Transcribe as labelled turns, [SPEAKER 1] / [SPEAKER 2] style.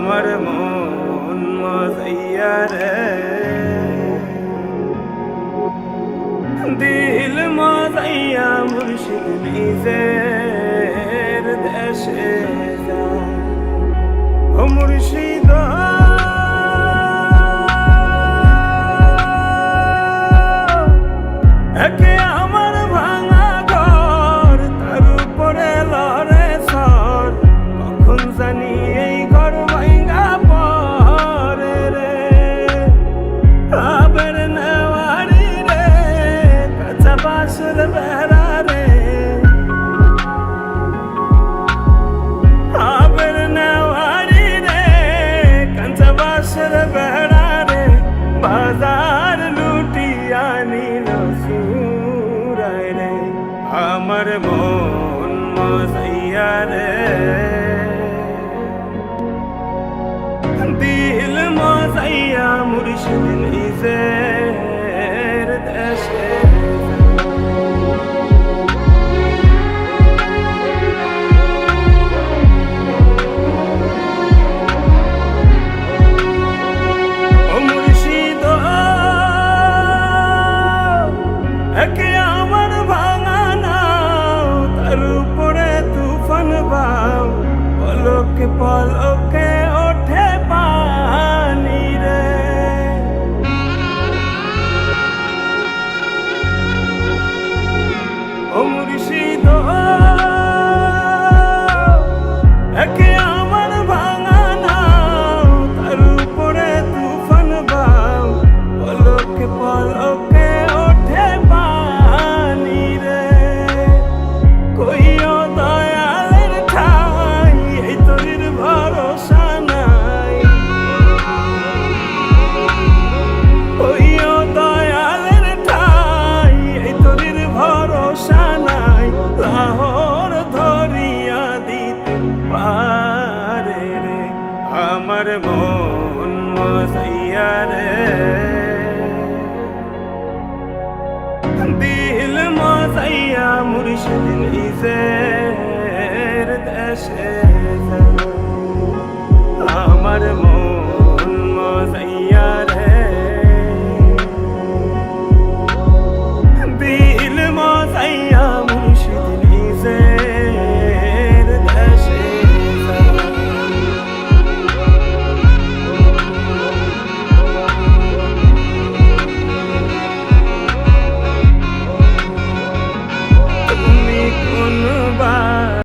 [SPEAKER 1] আমার মন মজাইয়া রে দিল মজাইয়া মুর্শিদ নিজের দেশে যায় ও মুর্শিদ একে আমার ভাঙা ঘর তার উপরে লড়ে সর কখন জানি এই ঘর ভাঙা পরে রে আবার নেওয়ারি রে কাঁচা বাঁশের বেড়া রে আবার নেওয়ারি রে কাঁচা বাঁশের বেড়া রে বাজার লুটিয়া নিল সুরায় রে আমার মন মজাইয়া রে দিল মজাইয়া মুর্শিদ নিজের দেশে ও মুর্শিদ একে আমার ভাঙা নাও তার উপরে তুফান বাও পলকে পলকে ওঠে পানি রে ও মুর্শিদ একে আমার ভাঙা নাও তার উপরে তুফান বাও পলকে পলকে ওঠে পানি রে কইও দয়ালের ঠাই এই তোর ভরসা নাই কইও দয়ালের ঠাই এই তোর ভরসা নাই লাহোর ধরিয়া দিতে পারে রে আমার মন মজাইয়া রে দিল মজাইয়া মুর্শিদ নিজের দেশে যায়